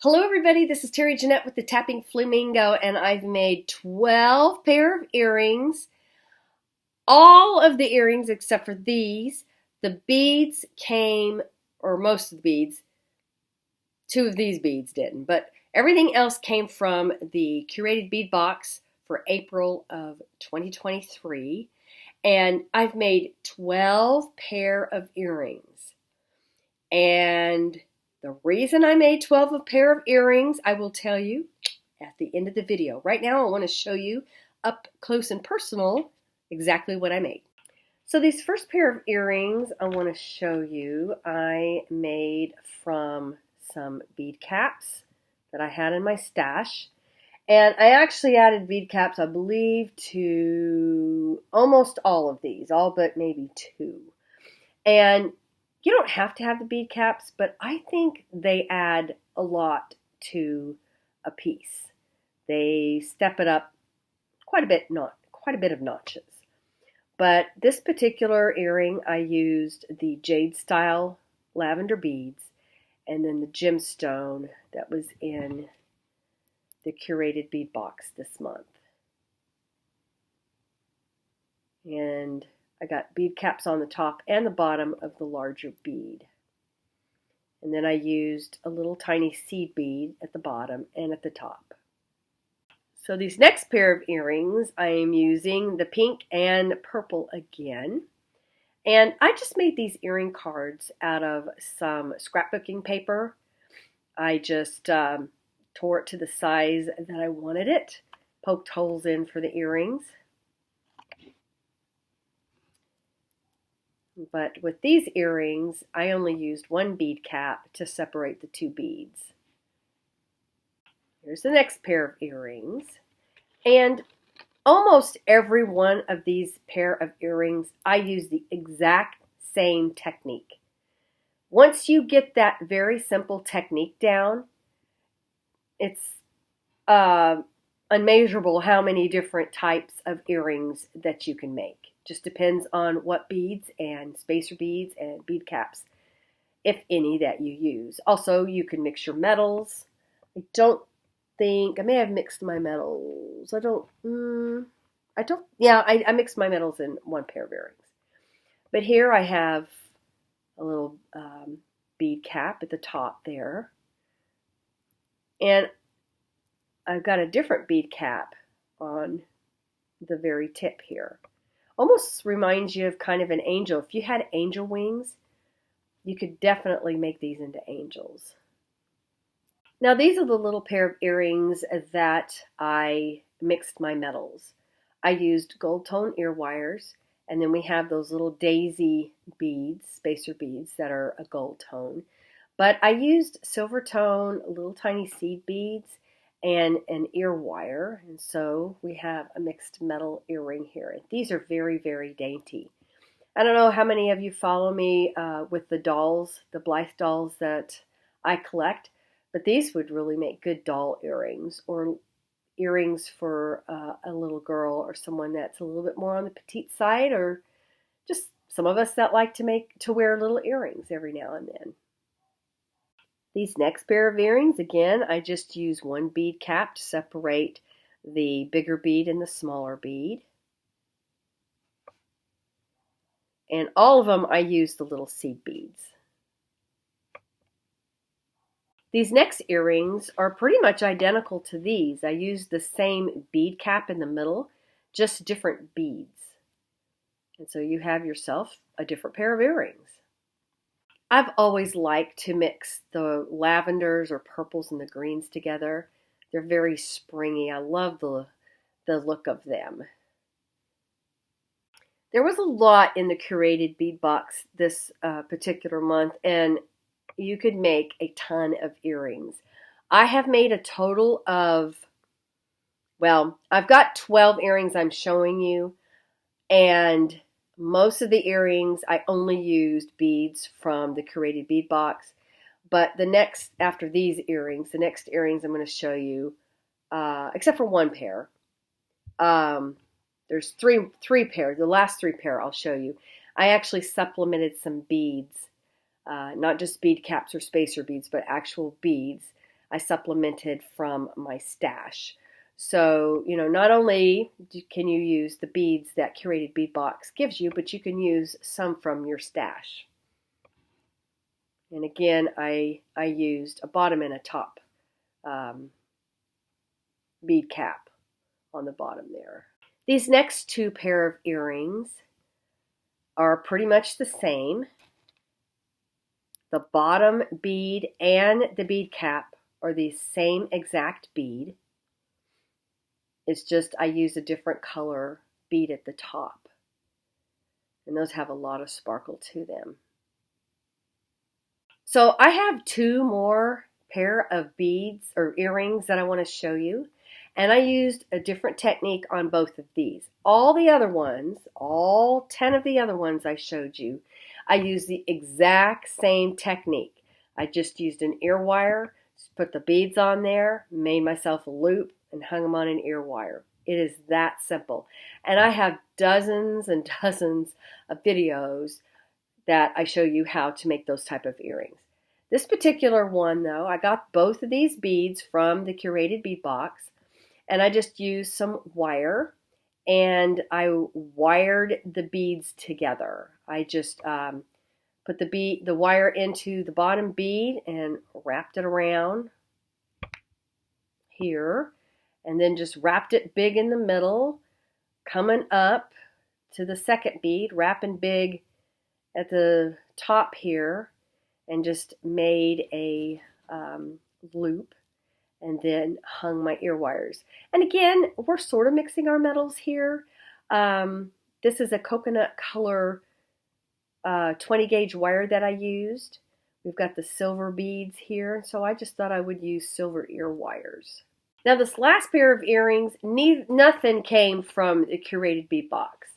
Hello everybody, this is Terry Jeanette with the Tapping Flamingo, and I've made 12 pair of earrings. All of the earrings except for these. The beads came, or most of the beads, two of these beads didn't, but everything else came from the Curated Bead Box for April of 2023. And I've made 12 pair of earrings. And the reason I made 12 a pair of earrings, I will tell you at the end of the video. Right now, I want to show you up close and personal exactly what I made. So these first pair of earrings I want to show you, I made from some bead caps that I had in my stash. And I actually added bead caps, I believe, to almost all of these, all but maybe two. And you don't have to have the bead caps, but I think they add a lot to a piece. They step it up quite a bit of notches. But this particular earring, I used the jade style lavender beads and then the gemstone that was in the Curated Bead Box this month. And I got bead caps on the top and the bottom of the larger bead. And then I used a little tiny seed bead at the bottom and at the top. So these next pair of earrings, I am using the pink and purple again. And I just made these earring cards out of some scrapbooking paper. I just tore it to the size that I wanted it, poked holes in for the earrings. But with these earrings, I only used one bead cap to separate the two beads. Here's the next pair of earrings. And almost every one of these pair of earrings, I use the exact same technique. Once you get that very simple technique down, it's unmeasurable how many different types of earrings that you can make. Just depends on what beads and spacer beads and bead caps, if any, that you use. Also, you can mix your metals. I don't think, I may have mixed my metals. I mixed my metals in one pair of earrings. But here I have a little bead cap at the top there. And I've got a different bead cap on the very tip here. Almost reminds you of kind of an angel. If you had angel wings, you could definitely make these into angels. Now these are the little pair of earrings that I mixed my metals. I used gold tone ear wires, and then we have those little daisy beads, spacer beads that are a gold tone. But I used silver tone, little tiny seed beads, and an ear wire, and so we have a mixed metal earring here. These are very, very dainty. I don't know how many of you follow me with the dolls, the Blythe dolls that I collect, but these would really make good doll earrings, or earrings for a little girl or someone that's a little bit more on the petite side, or just some of us that like to wear little earrings every now and then. These next pair of earrings, again, I just use one bead cap to separate the bigger bead and the smaller bead. And all of them, I use the little seed beads. These next earrings are pretty much identical to these. I used the same bead cap in the middle, just different beads. And so you have yourself a different pair of earrings. I've always liked to mix the lavenders or purples and the greens together. They're very springy. I love the look of them. There was a lot in the Curated Bead Box this particular month, and you could make a ton of earrings. I have made a total of, well, I've got 12 earrings I'm showing you, and most of the earrings, I only used beads from the Curated Bead Box. But after these earrings, the next earrings I'm going to show you, except for one pair. There's three pairs. The last three pair I'll show you. I actually supplemented some beads, not just bead caps or spacer beads, but actual beads. I supplemented from my stash. So, not only can you use the beads that Curated Bead Box gives you, but you can use some from your stash. And again, I used a bottom and a top bead cap on the bottom there. These next two pair of earrings are pretty much the same. The bottom bead and the bead cap are the same exact bead. It's just I use a different color bead at the top. And those have a lot of sparkle to them. So I have two more pair of beads or earrings that I want to show you. And I used a different technique on both of these. All the other ones, all 10 of the other ones I showed you, I used the exact same technique. I just used an ear wire, put the beads on there, made myself a loop, and hung them on an ear wire. It is that simple. And I have dozens and dozens of videos that I show you how to make those type of earrings. This particular one, though, I got both of these beads from the Curated Bead Box, and I just used some wire, and I wired the beads together. I just put the wire into the bottom bead and wrapped it around here, and then just wrapped it big in the middle, coming up to the second bead, wrapping big at the top here, and just made a loop, and then hung my ear wires. And again, we're sort of mixing our metals here. This is a coconut color 20 gauge wire that I used. We've got the silver beads here, so I just thought I would use silver ear wires. Now this last pair of earrings, nothing came from the Curated Bead Box,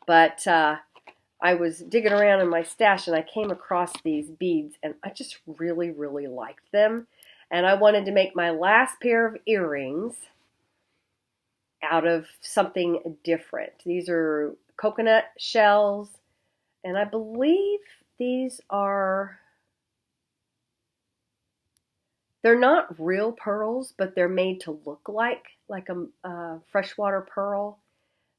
but I was digging around in my stash and I came across these beads and I just really, really liked them. And I wanted to make my last pair of earrings out of something different. These are coconut shells, and I believe these are, they're not real pearls, but they're made to look like a freshwater pearl.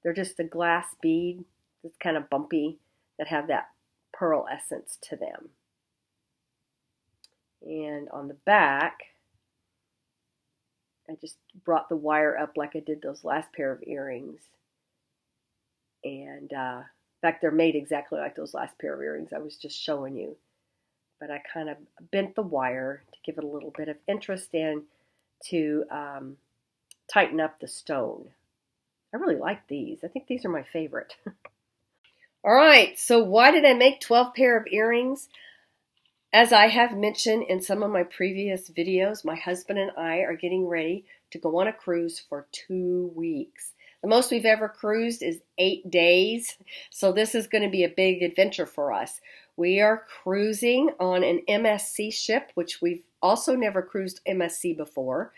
They're just a glass bead that's kind of bumpy, that have that pearl essence to them. And on the back, I just brought the wire up like I did those last pair of earrings. And in fact, they're made exactly like those last pair of earrings I was just showing you. But I kind of bent the wire to give it a little bit of interest and to tighten up the stone. I really like these. I think these are my favorite. All right, so why did I make 12 pair of earrings? As I have mentioned in some of my previous videos, my husband and I are getting ready to go on a cruise for 2 weeks. The most we've ever cruised is 8 days, so this is going to be a big adventure for us. We are cruising on an MSC ship, which we've also never cruised MSC before.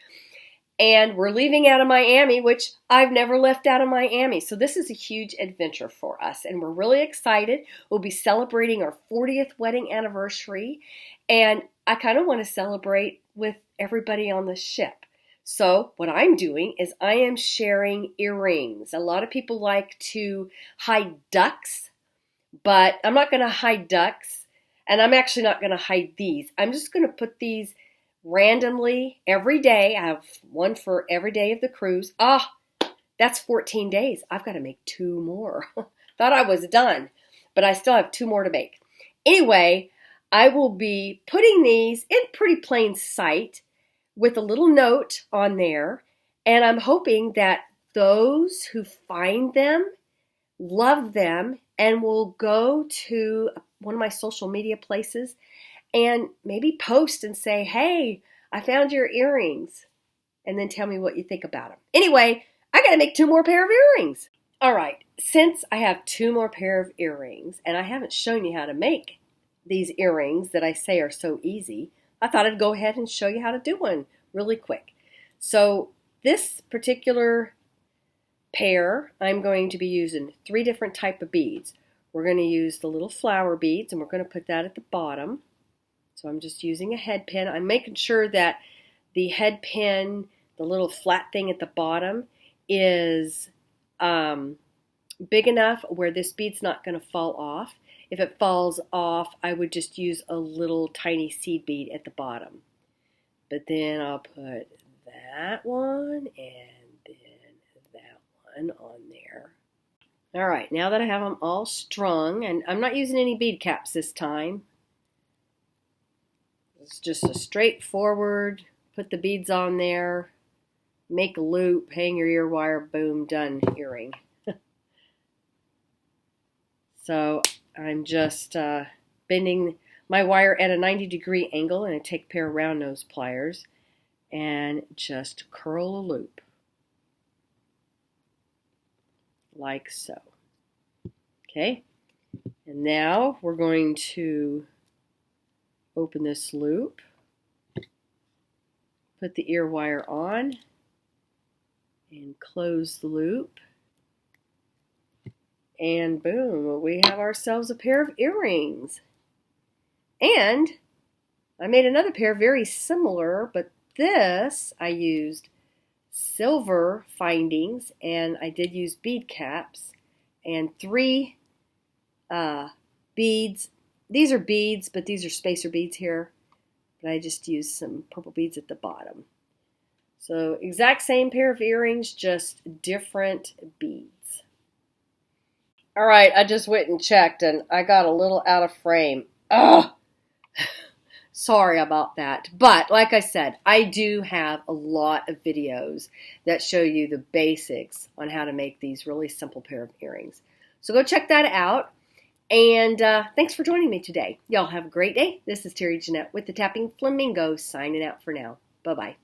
And we're leaving out of Miami, which I've never left out of Miami. So this is a huge adventure for us, and we're really excited. We'll be celebrating our 40th wedding anniversary, and I kind of want to celebrate with everybody on the ship. So what I'm doing is I am sharing earrings. A lot of people like to hide ducks, but I'm not going to hide ducks, and I'm actually not going to hide these. I'm just going to put these randomly every day. I have one for every day of the cruise. That's 14 days. I've got to make 2 more. Thought I was done, but I still have 2 more to make. Anyway, I will be putting these in pretty plain sight with a little note on there, and I'm hoping that those who find them love them and will go to one of my social media places and maybe post and say, hey, I found your earrings, and then tell me what you think about them. Anyway, I got to make 2 more pair of earrings. All right, since I have 2 more pair of earrings, and I haven't shown you how to make these earrings that I say are so easy, I thought I'd go ahead and show you how to do one really quick. So this particular pair, I'm going to be using 3 different type of beads. We're going to use the little flower beads, and we're going to put that at the bottom. So I'm just using a head pin. I'm making sure that the head pin, the little flat thing at the bottom, is big enough where this bead's not going to fall off. If it falls off, I would just use a little tiny seed bead at the bottom. But then I'll put that one and then that one on there. All right, now that I have them all strung, and I'm not using any bead caps this time. It's just a straightforward, put the beads on there, make a loop, hang your ear wire, boom, done earring. So I'm just bending my wire at a 90-degree angle, and I take a pair of round nose pliers and just curl a loop like so. Okay, and now we're going to open this loop, put the ear wire on, and close the loop. And boom, we have ourselves a pair of earrings. And I made another pair very similar, but this I used silver findings, and I did use bead caps, and 3 beads. These are beads, but these are spacer beads here. But I just used some purple beads at the bottom. So exact same pair of earrings, just different beads. All right, I just went and checked, and I got a little out of frame. Ugh! Sorry about that. But like I said, I do have a lot of videos that show you the basics on how to make these really simple pair of earrings. So go check that out. And thanks for joining me today. Y'all have a great day. This is Terry Jeanette with the Tapping Flamingo signing out for now. Bye-bye.